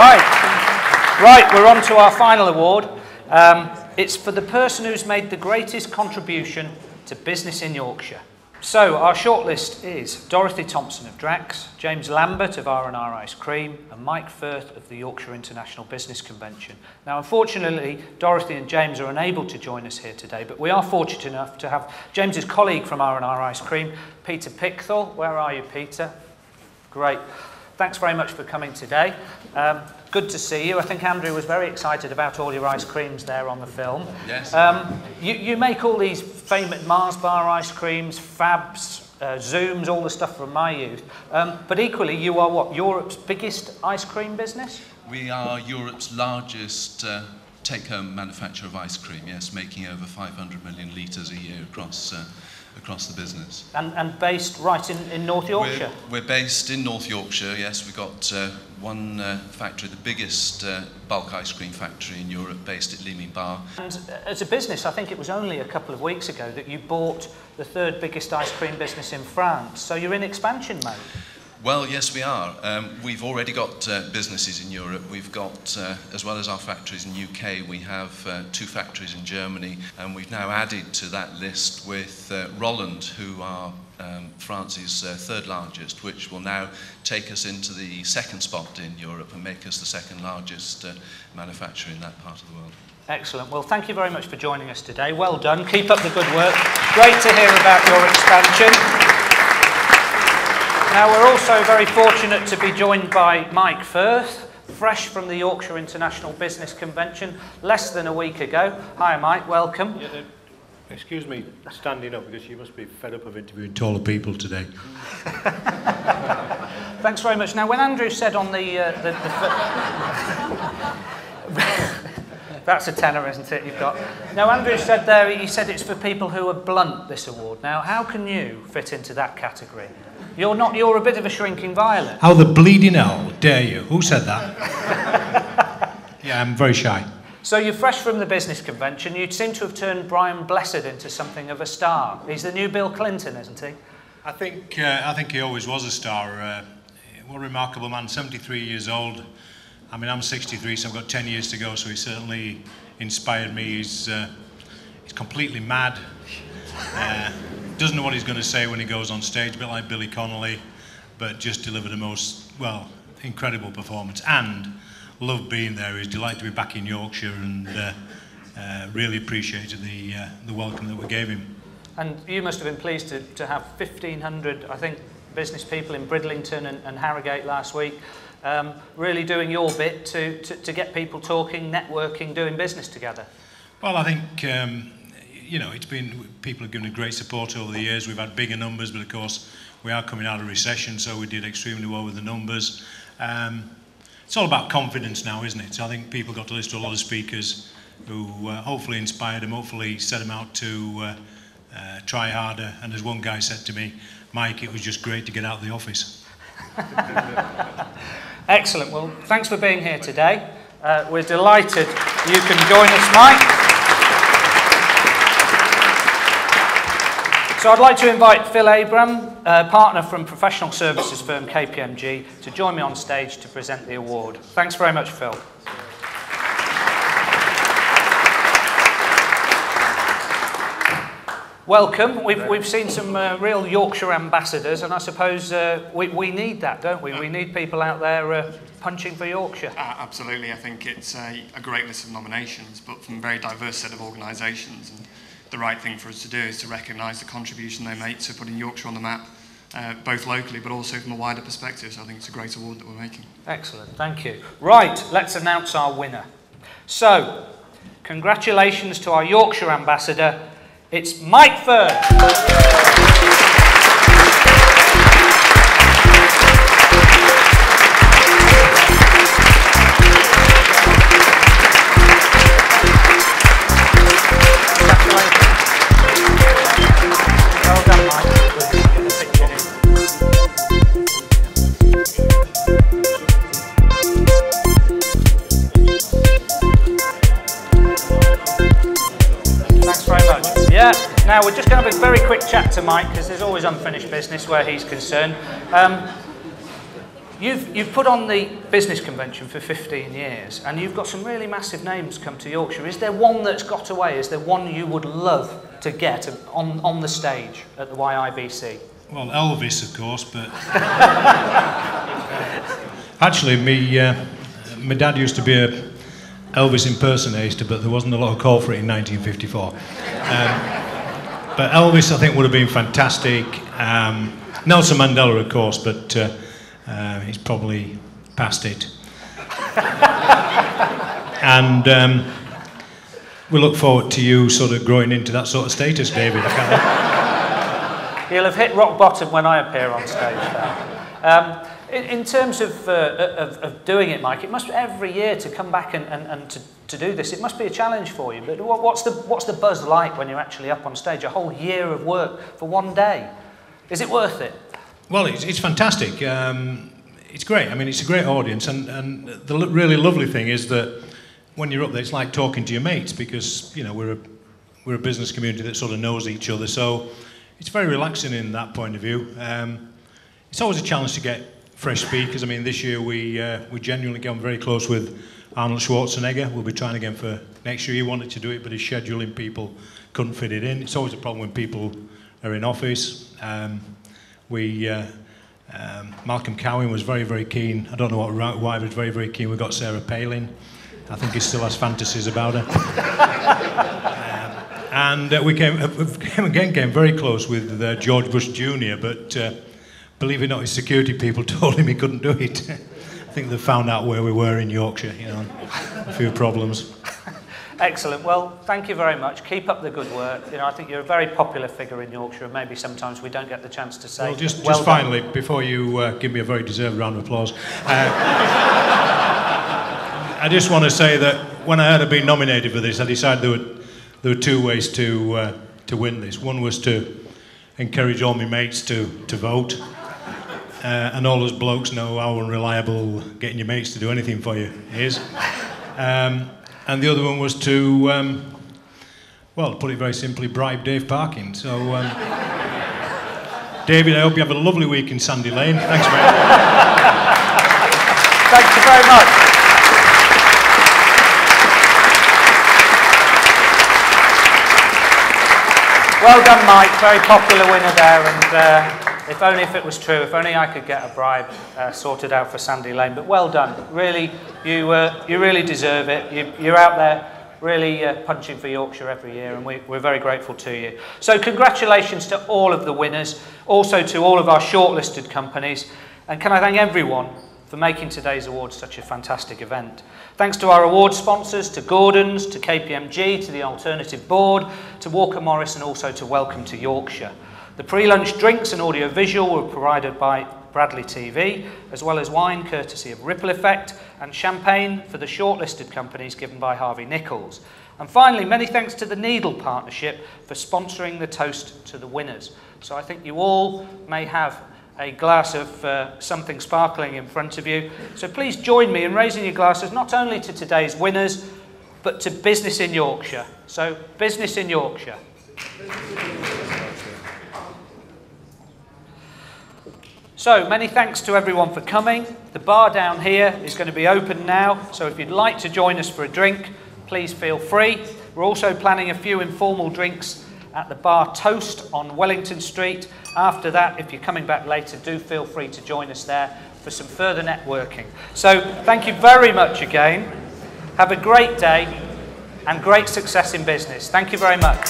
Right, we're on to our final award. It's for the person who's made the greatest contribution to business in Yorkshire. So, our shortlist is Dorothy Thompson of Drax, James Lambert of R&R Ice Cream, and Mike Firth of the Yorkshire International Business Convention. Now, unfortunately, Dorothy and James are unable to join us here today, but we are fortunate enough to have James's colleague from R&R Ice Cream, Peter Pickthall. Where are you, Peter? Great. Thanks very much for coming today. Good to see you. I think Andrew was very excited about all your ice creams there on the film. Yes. You make all these famous Mars bar ice creams, Fabs, Zooms, all the stuff from my youth. But equally, you are what? Europe's biggest ice cream business? We are Europe's largest take-home manufacturer of ice cream, yes, making over 500 million litres a year across the business. And based right in North Yorkshire? We're based in North Yorkshire, yes. We've got one factory, the biggest bulk ice cream factory in Europe, based at Leeming Bar. And as a business, I think it was only a couple of weeks ago that you bought the third biggest ice cream business in France. So you're in expansion mode. Well, yes, we are. We've already got businesses in Europe. We've got, as well as our factories in the UK, we have 2 factories in Germany, and we've now added to that list with Rolland, who are France's third largest, which will now take us into the second spot in Europe and make us the second largest manufacturer in that part of the world. Excellent. Well, thank you very much for joining us today. Well done. Keep up the good work. Great to hear about your expansion. Now, we're also very fortunate to be joined by Mike Firth, fresh from the Yorkshire International Business Convention, less than a week ago. Hi, Mike, welcome. Yeah, excuse me standing up, because you must be fed up of interviewing taller people today. Thanks very much. Now, when Andrew said on the that's a tenor, isn't it, you've got? Now, Andrew said there, he said it's for people who are blunt, this award. Now, how can you fit into that category? You're a bit of a shrinking violet. How the bleeding hell dare you? Who said that? Yeah, I'm very shy. So you're fresh from the business convention. You seem to have turned Brian Blessed into something of a star. He's the new Bill Clinton, isn't he? I think he always was a star. What a remarkable man, 73 years old. I mean, I'm 63, so I've got 10 years to go, so he certainly inspired me. He's completely mad. Doesn't know what he's going to say when he goes on stage, a bit like Billy Connolly, but just delivered a most, well, incredible performance, and loved being there. He's delighted to be back in Yorkshire, and really appreciated the welcome that we gave him. And you must have been pleased to have 1,500, I think, business people in Bridlington and Harrogate last week, really doing your bit to get people talking, networking, doing business together. Well, I think you know, people have given a great support over the years. We've had bigger numbers, but of course we are coming out of recession, so we did extremely well with the numbers. It's all about confidence now, isn't it? So I think people got to listen to a lot of speakers who hopefully inspired them, hopefully set them out to try harder. And as one guy said to me, Mike, it was just great to get out of the office. Excellent. Well, thanks for being here today. We're delighted you can join us, Mike. So I'd like to invite Phil Abram, partner from professional services firm KPMG, to join me on stage to present the award. Thanks very much, Phil. Welcome. We've seen some real Yorkshire ambassadors, and I suppose we need that, don't we? We need people out there punching for Yorkshire. Absolutely. I think it's a great list of nominations, but from a very diverse set of organisations. And the right thing for us to do is to recognise the contribution they make to putting Yorkshire on the map, both locally but also from a wider perspective. So I think it's a great award that we're making. Excellent, thank you. Right, let's announce our winner. So, congratulations to our Yorkshire Ambassador. It's Mike Firth. Now we're just going to have a very quick chat to Mike, because there's always unfinished business where he's concerned. You've put on the business convention for 15 years, and you've got some really massive names come to Yorkshire. Is there one that's got away? Is there one you would love to get on the stage at the YIBC? Well, Elvis, of course, but actually, my dad used to be a Elvis impersonator, but there wasn't a lot of call for it in 1954. But Elvis, I think, would have been fantastic. Nelson Mandela, of course, but he's probably past it. And we look forward to you sort of growing into that sort of status, David. You'll have hit rock bottom when I appear on stage now. In terms of doing it, Mike, it must every year to come back and to do this, it must be a challenge for you. But what's the buzz like when you're actually up on stage? A whole year of work for one day. Is it worth it? Well, it's fantastic. It's great. I mean, it's a great audience, and the really lovely thing is that when you're up there, it's like talking to your mates, because you know we're a business community that sort of knows each other. So it's very relaxing in that point of view. It's always a challenge to get fresh speakers. I mean, this year we genuinely got very close with Arnold Schwarzenegger. We'll be trying again for next year. He wanted to do it, but his scheduling people couldn't fit it in. It's always a problem when people are in office. Malcolm Cowan was very, very keen. I don't know why he was very, very keen. We got Sarah Palin. I think he still has fantasies about her. And we came very close with George Bush Jr., but believe it or not, his security people told him he couldn't do it. I think they found out where we were in Yorkshire, you know, a few problems. Excellent. Well, thank you very much. Keep up the good work. You know, I think you're a very popular figure in Yorkshire, and maybe sometimes we don't get the chance to say. Well, just finally, before you give me a very deserved round of applause, I just want to say that when I heard I'd been nominated for this, I decided there were two ways to win this. One was to encourage all my mates to vote, and all those blokes know how unreliable getting your mates to do anything for you is. And the other one was to, well, to put it very simply, bribe Dave Parkin. So, David, I hope you have a lovely week in Sandy Lane. Thanks, mate. Thank you very much. Well done, Mike. Very popular winner there. And if only if it was true, if only I could get a bribe sorted out for Sandy Lane. But well done. Really, you really deserve it. You're out there really punching for Yorkshire every year, and we're very grateful to you. So congratulations to all of the winners, also to all of our shortlisted companies. And can I thank everyone for making today's awards such a fantastic event. Thanks to our award sponsors, to Gordon's, to KPMG, to the Alternative Board, to Walker Morris, and also to Welcome to Yorkshire. The pre-lunch drinks and audio-visual were provided by Bradley TV, as well as wine courtesy of Ripple Effect, and champagne for the shortlisted companies given by Harvey Nichols. And finally, many thanks to the Needle Partnership for sponsoring the toast to the winners. So I think you all may have a glass of something sparkling in front of you. So please join me in raising your glasses not only to today's winners, but to business in Yorkshire. So, business in Yorkshire. So, many thanks to everyone for coming. The bar down here is going to be open now, so if you'd like to join us for a drink, please feel free. We're also planning a few informal drinks at the bar Toast on Wellington Street. After that, if you're coming back later, do feel free to join us there for some further networking. So, thank you very much again. Have a great day and great success in business. Thank you very much.